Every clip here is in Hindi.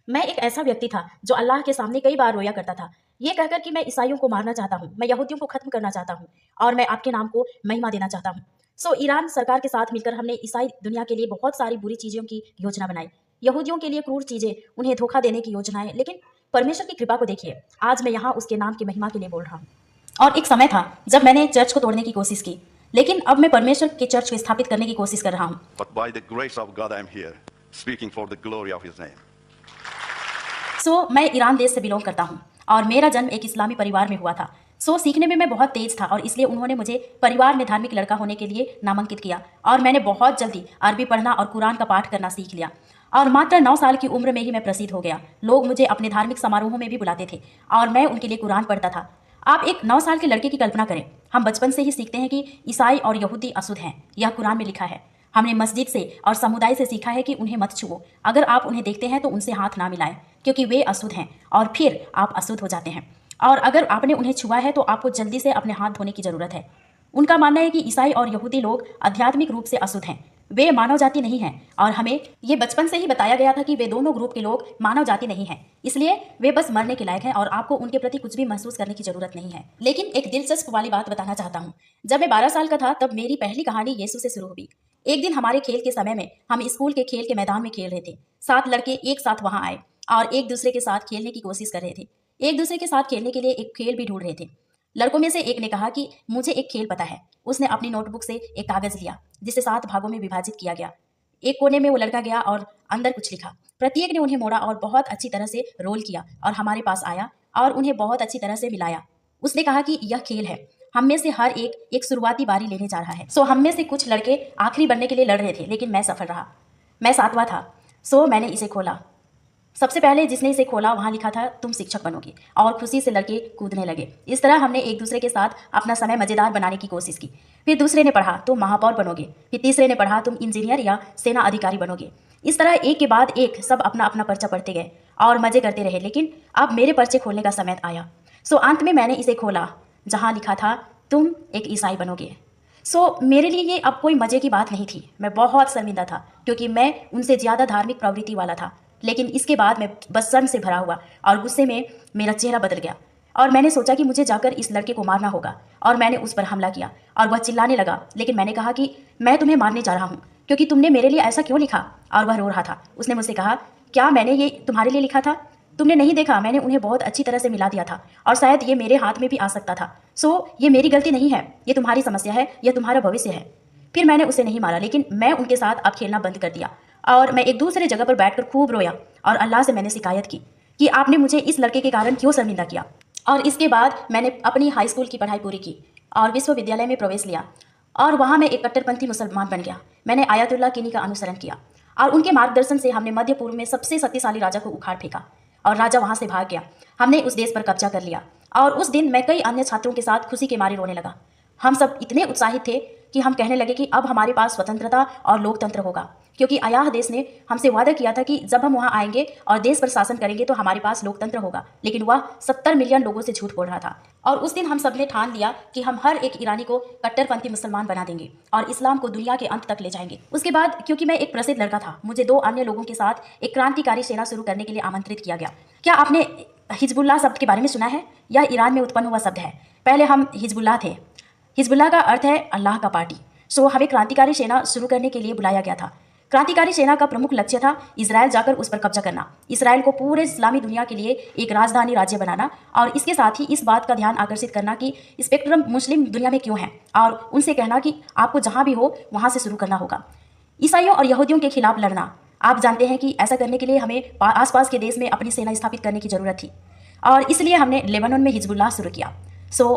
मैं एक ऐसा व्यक्ति था जो अल्लाह के सामने कई बार रोया करता था, ये कहकर कि मैं ईसाइयों को मारना चाहता हूँ, मैं यहूदियों को खत्म करना चाहता हूँ और मैं आपके नाम को महिमा देना चाहता हूँ। ईरान सरकार के साथ मिलकर हमने ईसाई दुनिया के लिए बहुत सारी बुरी चीज़ों की योजना बनाई, यहूदियों के लिए क्रूर चीज़ें, उन्हें धोखा देने की योजनाएं। लेकिन परमेश्वर की कृपा को देखिए, आज मैं यहाँ उसके नाम की महिमा के लिए बोल रहा हूँ। और एक समय था जब मैंने चर्च को तोड़ने की कोशिश की, लेकिन अब मैं परमेश्वर के चर्च को स्थापित करने की कोशिश कर रहा हूँ। But by the grace of God, I am here, speaking for the glory of His name. मैं ईरान देश से बिलोंग करता हूँ और मेरा जन्म एक इस्लामी परिवार में हुआ था। सीखने में मैं बहुत तेज था और इसलिए उन्होंने मुझे परिवार में धार्मिक लड़का होने के लिए नामांकित किया और मैंने बहुत जल्दी अरबी पढ़ना और कुरान का पाठ करना सीख लिया और मात्र 9 साल की उम्र में ही मैं प्रसिद्ध हो गया। लोग मुझे अपने धार्मिक समारोहों में भी बुलाते थे और मैं उनके लिए कुरान पढ़ता था। आप एक 9 साल के लड़के की कल्पना करें। हम बचपन से ही सीखते हैं कि ईसाई और यहूदी अशुद्ध हैं, यह कुरान में लिखा है। हमने मस्जिद से और समुदाय से सीखा है कि उन्हें मत छुओ, अगर आप उन्हें देखते हैं तो उनसे हाथ ना मिलाएं क्योंकि वे अशुद्ध हैं और फिर आप अशुद्ध हो जाते हैं और अगर आपने उन्हें छुआ है तो आपको जल्दी से अपने हाथ धोने की जरूरत है। उनका मानना है कि ईसाई और यहूदी लोग आध्यात्मिक रूप से अशुद्ध हैं, वे मानव जाति नहीं हैं और हमें ये बचपन से ही बताया गया था कि वे दोनों ग्रुप के लोग मानव जाति नहीं हैं, इसलिए वे बस मरने के लायक हैं और आपको उनके प्रति कुछ भी महसूस करने की जरूरत नहीं है। लेकिन एक दिलचस्प वाली बात बताना चाहता हूँ। जब मैं 12 साल का था तब मेरी पहली कहानी यीशु से शुरू हुई। एक दिन हमारे खेल के समय में हम स्कूल के खेल के मैदान में खेल रहे थे। 7 लड़के एक साथ वहां आए और एक दूसरे के साथ खेलने की कोशिश कर रहे थे। एक दूसरे के साथ खेलने के लिए एक खेल भी ढूंढ रहे थे। लड़कों में से एक ने कहा कि मुझे एक खेल पता है। उसने अपनी नोटबुक से एक कागज लिया जिसे 7 भागों में विभाजित किया गया। एक कोने में वो लड़का गया और अंदर कुछ लिखा। प्रत्येक ने उन्हें मोड़ा और बहुत अच्छी तरह से रोल किया और हमारे पास आया और उन्हें बहुत अच्छी तरह से मिलाया। उसने कहा कि यह खेल है, हम में से हर एक शुरुआती बारी लेने जा रहा है। हम में से कुछ लड़के आखिरी बनने के लिए लड़ रहे थे, लेकिन मैं सफल रहा। मैं 7वां था। मैंने इसे खोला। सबसे पहले जिसने इसे खोला वहां लिखा था तुम शिक्षक बनोगे और खुशी से लड़के कूदने लगे। इस तरह हमने एक दूसरे के साथ अपना समय मजेदार बनाने की कोशिश की। फिर दूसरे ने पढ़ा तुम महापौर बनोगे। फिर तीसरे ने पढ़ा तुम इंजीनियर या सेना अधिकारी बनोगे। इस तरह एक के बाद एक सब अपना अपना पर्चा पढ़ते गए और मजे करते रहे। लेकिन अब मेरे पर्चे खोलने का समय आया। अंत में मैंने इसे खोला जहाँ लिखा था तुम एक ईसाई बनोगे। मेरे लिए ये अब कोई मजे की बात नहीं थी। मैं बहुत शर्मिंदा था क्योंकि मैं उनसे ज़्यादा धार्मिक प्रवृत्ति वाला था। लेकिन इसके बाद मैं बस शर्म से भरा हुआ और गुस्से में मेरा चेहरा बदल गया और मैंने सोचा कि मुझे जाकर इस लड़के को मारना होगा और मैंने उस पर हमला किया और वह चिल्लाने लगा। लेकिन मैंने कहा कि मैं तुम्हें मारने जा रहा हूँ क्योंकि तुमने मेरे लिए ऐसा क्यों लिखा। और वह रो रहा था। उसने मुझसे कहा क्या मैंने ये तुम्हारे लिए लिखा था? तुमने नहीं देखा, मैंने उन्हें बहुत अच्छी तरह से मिला दिया था और शायद ये मेरे हाथ में भी आ सकता था। ये मेरी गलती नहीं है, ये तुम्हारी समस्या है, यह तुम्हारा भविष्य है। फिर मैंने उसे नहीं मारा, लेकिन मैं उनके साथ अब खेलना बंद कर दिया और मैं एक दूसरे जगह पर बैठकर खूब रोया और अल्लाह से मैंने शिकायत की कि आपने मुझे इस लड़के के कारण क्यों शर्मिंदा किया। और इसके बाद मैंने अपनी हाई स्कूल की पढ़ाई पूरी की और विश्वविद्यालय में प्रवेश लिया और वहाँ मैं एक कट्टरपंथी मुसलमान बन गया। मैंने आयतुल्लाह किनी का अनुसरण किया और उनके मार्गदर्शन से हमने मध्य पूर्व में सबसे शक्तिशाली राजा को उखाड़ फेंका और राजा वहाँ से भाग गया। हमने उस देश पर कब्जा कर लिया और उस दिन मैं कई अन्य छात्रों के साथ खुशी के मारे रोने लगा। हम सब इतने उत्साहित थे कि हम कहने लगे कि अब हमारे पास स्वतंत्रता और लोकतंत्र होगा, क्योंकि अय्याह देश ने हमसे वादा किया था कि जब हम वहां आएंगे और देश पर शासन करेंगे तो हमारे पास लोकतंत्र होगा। लेकिन वह 70 मिलियन लोगों से झूठ बोल रहा था और उस दिन हम सब ने ठान लिया कि हम हर एक ईरानी को कट्टरपंथी मुसलमान बना देंगे और इस्लाम को दुनिया के अंत तक ले जाएंगे। उसके बाद क्योंकि मैं एक प्रसिद्ध लड़का था, मुझे 2 अन्य लोगों के साथ एक क्रांतिकारी सेना शुरू करने के लिए आमंत्रित किया गया। क्या आपने हिजबुल्लाह शब्द के बारे में सुना है? यह ईरान में उत्पन्न हुआ शब्द है। पहले हम हिजबुल्लाह थे। हिजबुल्लाह का अर्थ है अल्लाह का पार्टी। हमें क्रांतिकारी सेना शुरू करने के लिए बुलाया गया था। क्रांतिकारी सेना का प्रमुख लक्ष्य था इजराइल जाकर उस पर कब्जा करना, इजराइल को पूरे इस्लामी दुनिया के लिए एक राजधानी राज्य बनाना और इसके साथ ही इस बात का ध्यान आकर्षित करना कि स्पेक्ट्रम मुस्लिम दुनिया में क्यों है और उनसे कहना कि आपको जहां भी हो वहां से शुरू करना होगा। ईसाइयों और यहूदियों के खिलाफ लड़ना। आप जानते हैं कि ऐसा करने के लिए हमें आसपास के देश में अपनी सेना स्थापित करने की जरूरत थी और इसलिए हमने लेबनान में हिजबुल्लाह शुरू किया।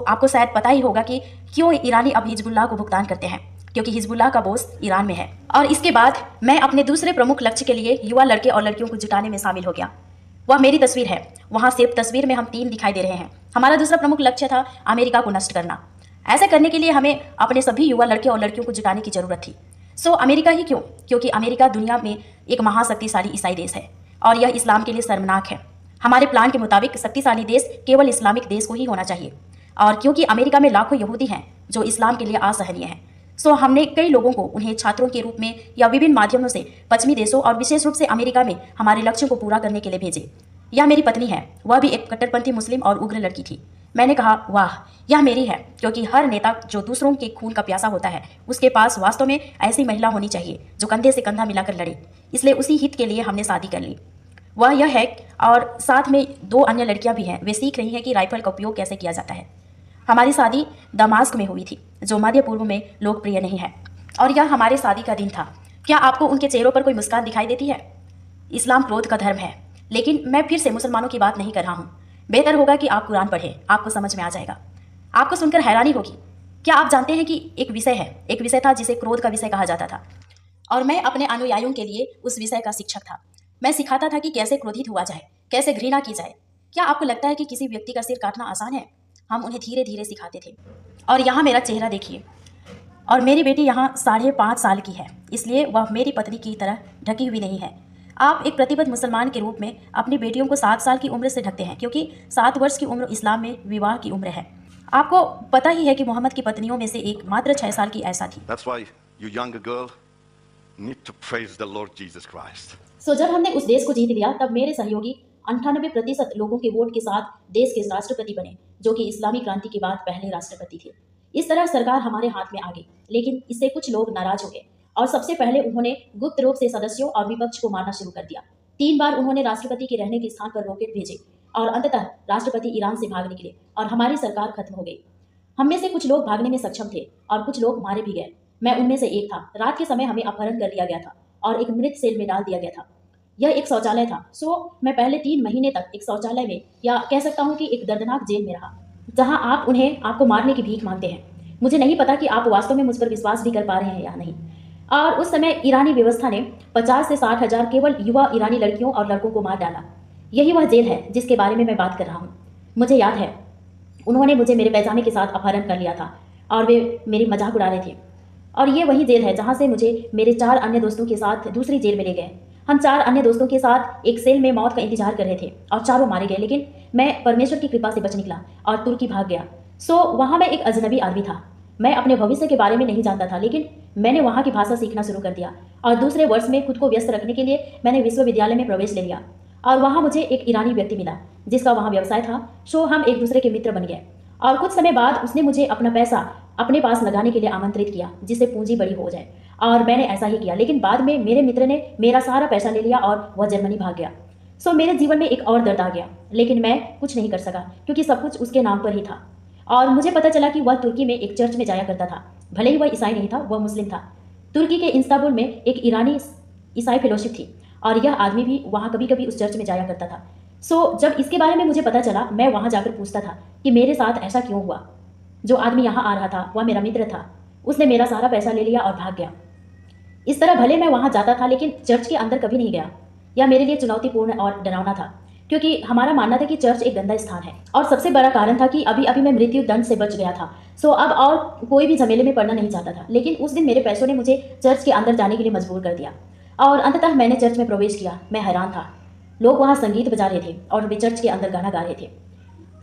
आपको शायद पता ही होगा कि क्यों ईरानी अब हिजबुल्लाह को भुगतान करते हैं, क्योंकि हिजबुल्लाह का बॉस ईरान में है। और इसके बाद मैं अपने दूसरे प्रमुख लक्ष्य के लिए युवा लड़के और लड़कियों को जुटाने में शामिल हो गया। वह मेरी तस्वीर है। वहाँ सिर्फ तस्वीर में हम 3 दिखाई दे रहे हैं। हमारा दूसरा प्रमुख लक्ष्य था अमेरिका को नष्ट करना। ऐसा करने के लिए हमें अपने सभी युवा लड़के और लड़कियों को जुटाने की जरूरत थी। अमेरिका ही क्यों? क्योंकि अमेरिका दुनिया में एक महाशक्तिशाली ईसाई देश है और यह इस्लाम के लिए शर्मनाक है। हमारे प्लान के मुताबिक शक्तिशाली देश केवल इस्लामिक देश को ही होना चाहिए और क्योंकि अमेरिका में लाखों यहूदी हैं जो इस्लाम के लिए असहनीय हैं, सो हमने कई लोगों को उन्हें छात्रों के रूप में या विभिन्न माध्यमों से पश्चिमी देशों और विशेष रूप से अमेरिका में हमारे लक्ष्यों को पूरा करने के लिए भेजे। यह मेरी पत्नी है, वह भी एक कट्टरपंथी मुस्लिम और उग्र लड़की थी। मैंने कहा वाह, यह मेरी है, क्योंकि हर नेता जो दूसरों के खून का प्यासा होता है उसके पास वास्तव में ऐसी महिला होनी चाहिए जो कंधे से कंधा मिलाकर लड़े। इसलिए उसी हित के लिए हमने शादी कर ली। वह यह है, और साथ में 2 अन्य लड़कियां भी हैं, वे सीख रही हैं कि राइफल का उपयोग कैसे किया जाता है। हमारी शादी दमास्क में हुई थी, जो मध्य पूर्व में लोकप्रिय नहीं है, और यह हमारे शादी का दिन था। क्या आपको उनके चेहरों पर कोई मुस्कान दिखाई देती है? इस्लाम क्रोध का धर्म है, लेकिन मैं फिर से मुसलमानों की बात नहीं कर रहा हूँ। बेहतर होगा कि आप कुरान पढ़ें, आपको समझ में आ जाएगा। आपको सुनकर हैरानी होगी। क्या आप जानते हैं कि एक विषय था जिसे क्रोध का विषय कहा जाता था, और मैं अपने अनुयायियों के लिए उस विषय का शिक्षक था। मैं सिखाता था कि कैसे क्रोधित हुआ जाए, कैसे घृणा की जाए। क्या आपको लगता है कि किसी व्यक्ति का सिर काटना आसान है? हम उन्हें धीरे धीरे सिखाते थे। और यहाँ मेरा चेहरा देखिए, और मेरी बेटी यहाँ 5.5 साल की है, इसलिए वह मेरी पत्नी की तरह ढकी हुई नहीं है। आप एक प्रतिबद्ध मुसलमान के रूप में अपनी बेटियों को 7 साल की उम्र से ढकते हैं, क्योंकि 7 वर्ष की उम्र इस्लाम में विवाह की उम्र है। आपको पता ही है कि मोहम्मद की पत्नियों में से एक मात्र 6 साल की ऐसा थी। That's why you younger girl need to praise the Lord Jesus Christ. सो जब हमने उस देश को जीत लिया, तब मेरे सहयोगी 98% लोगों के वोट के साथ देश के राष्ट्रपति बने, जो कि इस्लामी क्रांति के बाद पहले राष्ट्रपति थे। इस तरह सरकार हमारे हाथ में आ गई, लेकिन इससे कुछ लोग नाराज हो गए, और सबसे पहले उन्होंने गुप्त रूप से सदस्यों और विपक्ष को मारना शुरू कर दिया। 3 बार उन्होंने राष्ट्रपति के रहने के स्थान पर रॉकेट भेजे, और अंततः राष्ट्रपति ईरान से भाग निकले और हमारी सरकार खत्म हो गई। हम में से कुछ लोग भागने में सक्षम थे और कुछ लोग मारे भी गए। मैं उनमें से एक था। रात के समय हमें अपहरण कर लिया गया था और एक मृत सेल में डाल दिया गया था। यह एक शौचालय था। सो मैं पहले 3 महीने तक एक शौचालय में, या कह सकता हूँ कि एक दर्दनाक जेल में रहा, जहाँ आप आपको मारने की भीख मांगते हैं। मुझे नहीं पता कि आप वास्तव में मुझ पर विश्वास भी कर पा रहे हैं या नहीं। और उस समय ईरानी व्यवस्था ने 50 से 60 हजार केवल युवा ईरानी लड़कियों और लड़कों को मार डाला। यही वह जेल है जिसके बारे में मैं बात कर रहा हूँ। मुझे याद है, उन्होंने मुझे मेरे पैजामे के साथ अपहरण कर लिया था और वे मेरी मजाक उड़ा रहे थे। और ये वही जेल है जहाँ से मुझे मेरे 4 अन्य दोस्तों के साथ दूसरी जेल में ले गए। हम 4 अन्य दोस्तों के साथ एक सेल में मौत का इंतजार कर रहे थे और चारों मारे गए, लेकिन मैं परमेश्वर की कृपा से बच निकला और तुर्की भाग गया। सो वहाँ मैं एक अजनबी आदमी था। मैं अपने भविष्य के बारे में नहीं जानता था, लेकिन मैंने वहाँ की भाषा सीखना शुरू कर दिया और दूसरे वर्ष में खुद को व्यस्त रखने के लिए मैंने विश्वविद्यालय में प्रवेश ले लिया। और वहाँ मुझे एक ईरानी व्यक्ति मिला जिसका वहाँ व्यवसाय था। सो हम एक दूसरे के मित्र बन गए और कुछ समय बाद उसने मुझे अपना पैसा अपने पास लगाने के लिए आमंत्रित किया, जिससे पूंजी बड़ी हो जाए। और मैंने ऐसा ही किया, लेकिन बाद में मेरे मित्र ने मेरा सारा पैसा ले लिया और वह जर्मनी भाग गया। सो मेरे जीवन में एक और दर्द आ गया, लेकिन मैं कुछ नहीं कर सका क्योंकि सब कुछ उसके नाम पर ही था। और मुझे पता चला कि वह तुर्की में एक चर्च में जाया करता था। भले ही वह ईसाई नहीं था, वह मुस्लिम था। तुर्की के इस्तांबुल में एक ईरानी ईसाई फेलोशिप थी और यह आदमी भी वहाँ कभी कभी उस चर्च में जाया करता था। सो जब इसके बारे में मुझे पता चला, मैं वहाँ जाकर पूछता था कि मेरे साथ ऐसा क्यों हुआ। जो आदमी यहाँ आ रहा था वह मेरा मित्र था। उसने मेरा सारा पैसा ले लिया और भाग गया। इस तरह भले मैं वहाँ जाता था, लेकिन चर्च के अंदर कभी नहीं गया। यह मेरे लिए चुनौतीपूर्ण और डरावना था, क्योंकि हमारा मानना था कि चर्च एक गंदा स्थान है। और सबसे बड़ा कारण था कि अभी अभी मैं मृत्यु दंड से बच गया था। सो अब और कोई भी झमेले में पड़ना नहीं चाहता था। लेकिन उस दिन मेरे पैसों ने मुझे चर्च के अंदर जाने के लिए मजबूर कर दिया और अंततः मैंने चर्च में प्रवेश किया। मैं हैरान था। लोग वहाँ संगीत बजा रहे थे और वे चर्च के अंदर गाना गा रहे थे।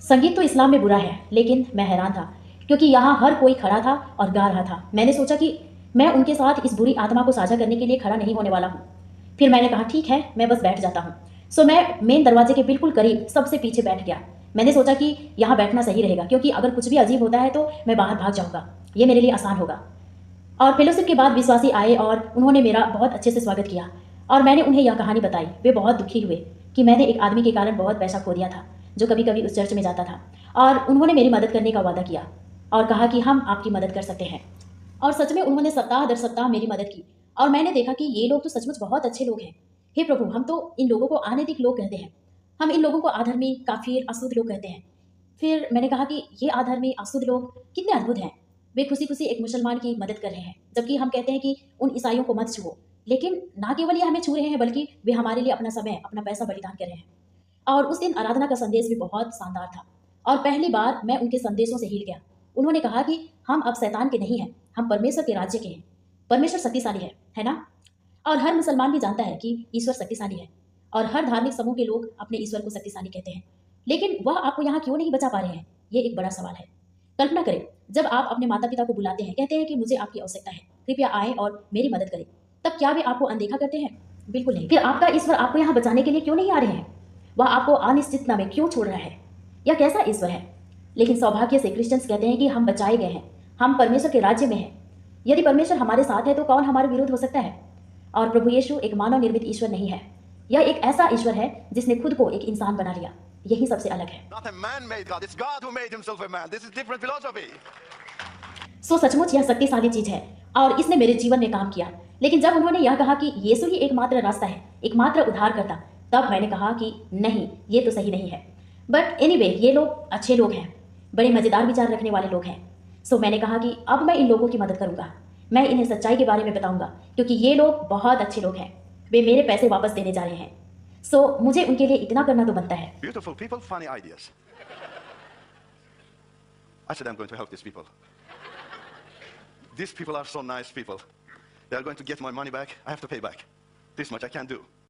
संगीत तो इस्लाम में बुरा है, लेकिन मैं हैरान था क्योंकि यहाँ हर कोई खड़ा था और गा रहा था। मैंने सोचा कि मैं उनके साथ इस बुरी आत्मा को साझा करने के लिए खड़ा नहीं होने वाला हूँ। फिर मैंने कहा ठीक है, मैं बस बैठ जाता हूँ। सो मैं मेन दरवाजे के बिल्कुल करीब सबसे पीछे बैठ गया। मैंने सोचा कि यहाँ बैठना सही रहेगा, क्योंकि अगर कुछ भी अजीब होता है तो मैं बाहर भाग जाऊँगा। ये मेरे लिए आसान होगा। और फेलोशिप के बाद विश्वासी आए और उन्होंने मेरा बहुत अच्छे से स्वागत किया और मैंने उन्हें यह कहानी बताई। वे बहुत दुखी हुए कि मैंने एक आदमी के कारण बहुत पैसा खो दिया था जो कभी कभी उस चर्च में जाता था, और उन्होंने मेरी मदद करने का वादा किया और कहा कि हम आपकी मदद कर सकते हैं। और सच में उन्होंने सप्ताह दर सप्ताह मेरी मदद की और मैंने देखा कि ये लोग तो सचमुच बहुत अच्छे लोग हैं। हे प्रभु, हम तो इन लोगों को अनैतिक लोग कहते हैं। हम इन लोगों को अधर्मी, काफिर, अशुद्ध लोग कहते हैं। फिर मैंने कहा कि ये अधर्मी, अशुद्ध लोग कितने अद्भुत हैं। वे खुशी खुशी एक मुसलमान की मदद कर रहे हैं, जबकि हम कहते हैं कि उन ईसाइयों को मत छुओ। लेकिन ना केवल ये हमें छू रहे हैं, बल्कि वे हमारे लिए अपना समय, अपना पैसा बलिदान कर रहे हैं। और उस दिन आराधना का संदेश भी बहुत शानदार था और पहली बार मैं उनके संदेशों से हिल गया। उन्होंने कहा कि हम अब शैतान के नहीं हैं, हम परमेश्वर के राज्य के हैं। परमेश्वर शक्तिशाली है ना? और हर मुसलमान भी जानता है कि ईश्वर शक्तिशाली है और हर धार्मिक समूह के लोग अपने ईश्वर को शक्तिशाली कहते हैं। लेकिन वह आपको यहाँ क्यों नहीं बचा पा रहे हैं? ये एक बड़ा सवाल है। कल्पना करें, जब आप अपने माता पिता को बुलाते हैं, कहते हैं कि मुझे आपकी आवश्यकता है, कृपया आएं और मेरी मदद करें, तब क्या वे आपको अनदेखा करते हैं? बिल्कुल नहीं। फिर आपका ईश्वर आपको यहाँ बचाने के लिए क्यों नहीं आ रहे हैं? वह आपको अनिश्चितता में क्यों छोड़ रहा है? यह कैसा ईश्वर है? लेकिन सौभाग्य से क्रिश्चियंस कहते हैं कि हम बचाए गए हैं, हम परमेश्वर के राज्य में हैं। यदि परमेश्वर हमारे साथ है तो कौन हमारे विरुद्ध हो सकता है? और प्रभु यीशु एक मानव निर्मित ईश्वर नहीं है, यह एक ऐसा ईश्वर है जिसने खुद को एक इंसान बना लिया। यही सबसे अलग है। Not a man-made God. It's God who made himself a man. This is different philosophy. सो सचमुच यह शक्तिशाली चीज है और इसने मेरे जीवन में काम किया। लेकिन जब उन्होंने यह कहा कि यीशु ही एकमात्र रास्ता है, एकमात्र उद्धारकर्ता, तब मैंने कहा कि नहीं, ये तो सही नहीं है। बट एनीवे, ये लोग अच्छे लोग हैं, बड़े मजेदार विचार रखने वाले लोग हैं। सो मैंने कहा कि अब मैं इन लोगों की मदद करूंगा, मैं इन्हें सच्चाई के बारे में बताऊंगा, क्योंकि ये लोग बहुत अच्छे लोग हैं, वे मेरे पैसे वापस देने जा रहे हैं। सो मुझे उनके लिए इतना करना तो बनता है। Beautiful people, funny ideas. I said, I'm going to help these people. These people are so nice people. They are going to get my money back. I have to pay back. This much I can't do.